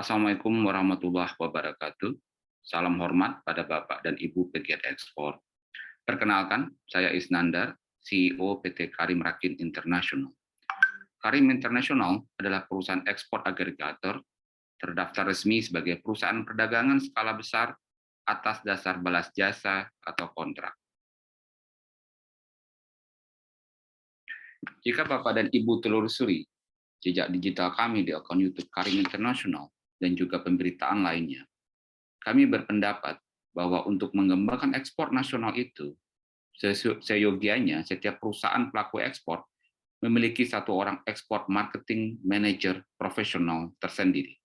Assalamualaikum warahmatullahi wabarakatuh. Salam hormat pada Bapak dan Ibu pegiat ekspor. Perkenalkan, saya Isnandar, CEO PT Karim Rakin International. Karim International adalah perusahaan ekspor agregator terdaftar resmi sebagai perusahaan perdagangan skala besar atas dasar balas jasa atau kontrak. Jika Bapak dan Ibu telusuri jejak digital kami di akun YouTube Karim International dan juga pemberitaan lainnya, kami berpendapat bahwa untuk mengembangkan ekspor nasional itu, seyogianya setiap perusahaan pelaku ekspor memiliki satu orang ekspor marketing manager profesional tersendiri.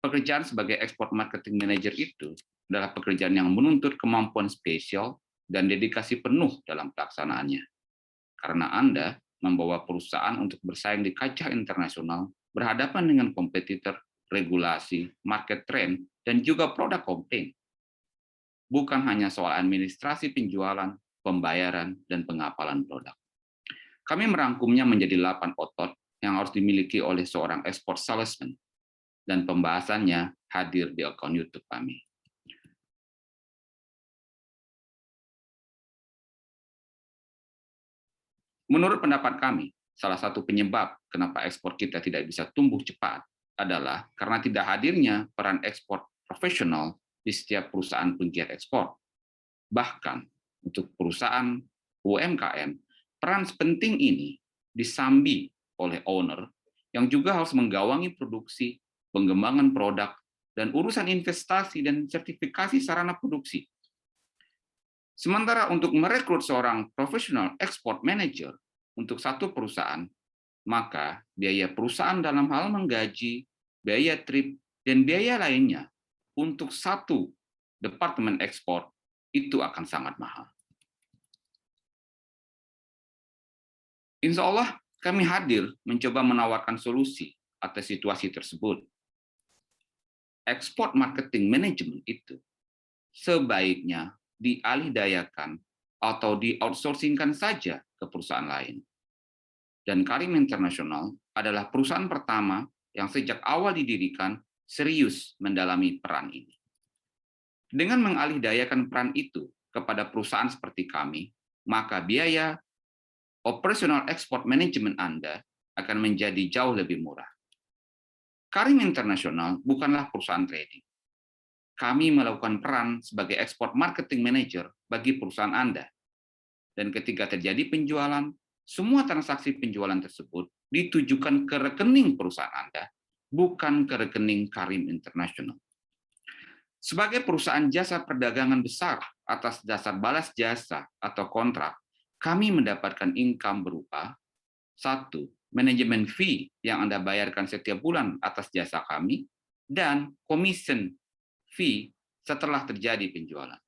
Pekerjaan sebagai ekspor marketing manager itu adalah pekerjaan yang menuntut kemampuan spesial dan dedikasi penuh dalam pelaksanaannya. Karena Anda membawa perusahaan untuk bersaing di kancah internasional berhadapan dengan kompetitor, regulasi, market trend, dan juga produk komplain. Bukan hanya soal administrasi penjualan, pembayaran, dan pengapalan produk. Kami merangkumnya menjadi 8 otot yang harus dimiliki oleh seorang export salesman, dan pembahasannya hadir di akun YouTube kami. Menurut pendapat kami, salah satu penyebab kenapa ekspor kita tidak bisa tumbuh cepat adalah karena tidak hadirnya peran ekspor profesional di setiap perusahaan penggiat ekspor. Bahkan untuk perusahaan UMKM, peran penting ini disambi oleh owner yang juga harus menggawangi produksi, pengembangan produk, dan urusan investasi dan sertifikasi sarana produksi. Sementara untuk merekrut seorang profesional export manager untuk satu perusahaan, maka biaya perusahaan dalam hal menggaji, biaya trip, dan biaya lainnya untuk satu departemen ekspor itu akan sangat mahal. Insya Allah, kami hadir mencoba menawarkan solusi atas situasi tersebut. Export marketing management itu sebaiknya dialihdayakan atau di-outsourcingkan saja ke perusahaan lain. Dan Karim International adalah perusahaan pertama yang sejak awal didirikan serius mendalami peran ini. Dengan mengalihdayakan peran itu kepada perusahaan seperti kami, maka biaya operasional export management Anda akan menjadi jauh lebih murah. Karim International bukanlah perusahaan trading. Kami melakukan peran sebagai export marketing manager bagi perusahaan Anda. Dan ketika terjadi penjualan, semua transaksi penjualan tersebut ditujukan ke rekening perusahaan Anda, bukan ke rekening Karim International. Sebagai perusahaan jasa perdagangan besar atas dasar balas jasa atau kontrak, kami mendapatkan income berupa 1. Manajemen fee yang Anda bayarkan setiap bulan atas jasa kami, dan commission fee setelah terjadi penjualan.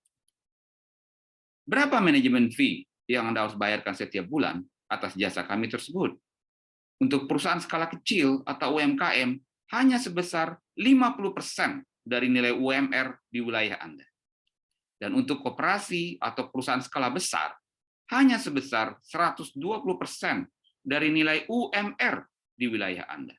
Berapa manajemen fee yang Anda harus bayarkan setiap bulan atas jasa kami tersebut? Untuk perusahaan skala kecil atau UMKM, hanya sebesar 50% dari nilai UMR di wilayah Anda. Dan untuk koperasi atau perusahaan skala besar, hanya sebesar 120% dari nilai UMR di wilayah Anda.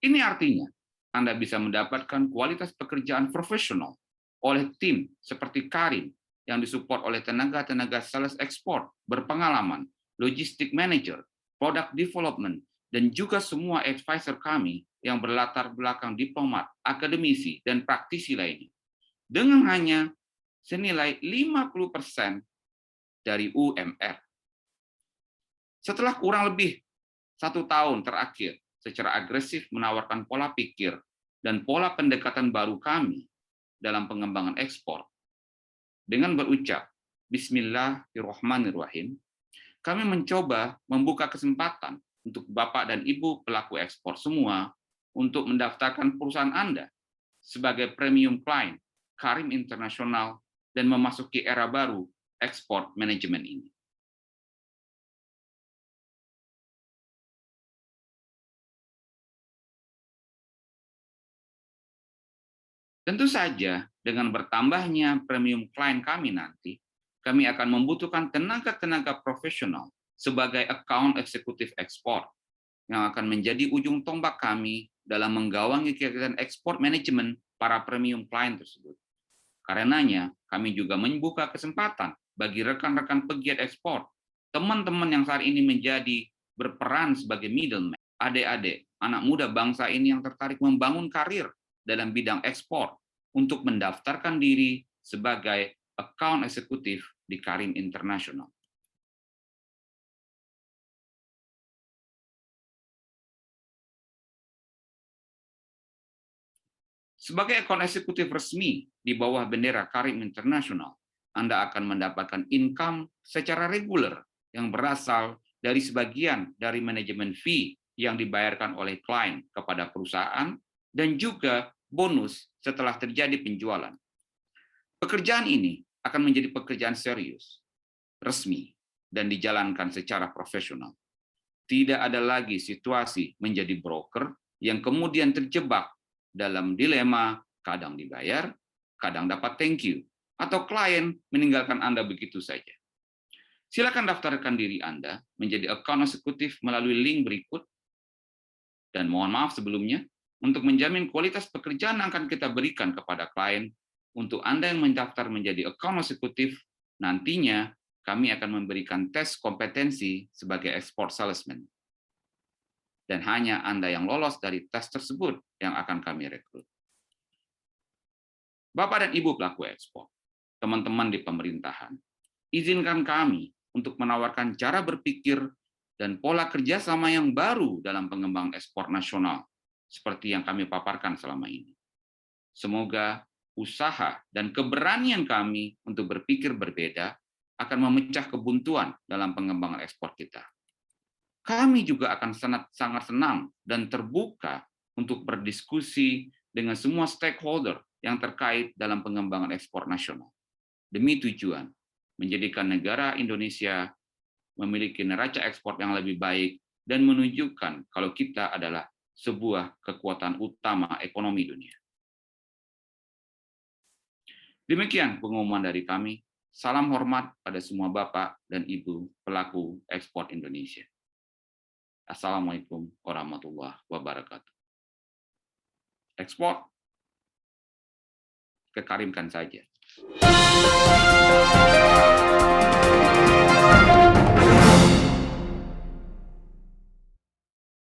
Ini artinya, Anda bisa mendapatkan kualitas pekerjaan profesional oleh tim seperti Karim yang disupport oleh tenaga-tenaga sales ekspor berpengalaman, logistik manager, product development, dan juga semua advisor kami yang berlatar belakang diplomat, akademisi, dan praktisi lainnya. Dengan hanya senilai 50% dari UMR. Setelah kurang lebih 1 tahun terakhir, secara agresif menawarkan pola pikir dan pola pendekatan baru kami dalam pengembangan ekspor. Dengan berucap, Bismillahirrahmanirrahim, kami mencoba membuka kesempatan untuk Bapak dan Ibu pelaku ekspor semua untuk mendaftarkan perusahaan Anda sebagai premium client Karim International dan memasuki era baru ekspor manajemen ini. Tentu saja, dengan bertambahnya premium client kami nanti, kami akan membutuhkan tenaga-tenaga profesional sebagai account eksekutif ekspor yang akan menjadi ujung tombak kami dalam menggawangi kegiatan ekspor manajemen para premium client tersebut. Karenanya, kami juga membuka kesempatan bagi rekan-rekan pegiat ekspor, teman-teman yang saat ini menjadi berperan sebagai middleman, adik-adik, anak muda bangsa ini yang tertarik membangun karir dalam bidang ekspor untuk mendaftarkan diri sebagai account eksekutif di Karim International. Sebagai account eksekutif resmi di bawah bendera Karim International, Anda akan mendapatkan income secara reguler yang berasal dari sebagian dari manajemen fee yang dibayarkan oleh klien kepada perusahaan dan juga bonus setelah terjadi penjualan. Pekerjaan ini akan menjadi pekerjaan serius, resmi, dan dijalankan secara profesional. Tidak ada lagi situasi menjadi broker yang kemudian terjebak dalam dilema kadang dibayar, kadang dapat thank you, atau klien meninggalkan Anda begitu saja. Silakan daftarkan diri Anda menjadi account eksekutif melalui link berikut. Dan mohon maaf sebelumnya, untuk menjamin kualitas pekerjaan yang akan kita berikan kepada klien, untuk Anda yang mendaftar menjadi account eksekutif, nantinya kami akan memberikan tes kompetensi sebagai export salesman. Dan hanya Anda yang lolos dari tes tersebut yang akan kami rekrut. Bapak dan Ibu pelaku ekspor, teman-teman di pemerintahan, izinkan kami untuk menawarkan cara berpikir dan pola kerjasama yang baru dalam pengembangan ekspor nasional, seperti yang kami paparkan selama ini. Semoga usaha dan keberanian kami untuk berpikir berbeda akan memecah kebuntuan dalam pengembangan ekspor kita. Kami juga akan sangat senang dan terbuka untuk berdiskusi dengan semua stakeholder yang terkait dalam pengembangan ekspor nasional. Demi tujuan menjadikan negara Indonesia memiliki neraca ekspor yang lebih baik dan menunjukkan kalau kita adalah sebuah kekuatan utama ekonomi dunia. Demikian pengumuman dari kami. Salam hormat pada semua Bapak dan Ibu pelaku ekspor Indonesia. Assalamualaikum warahmatullahi wabarakatuh. Ekspor, kekarimkan saja.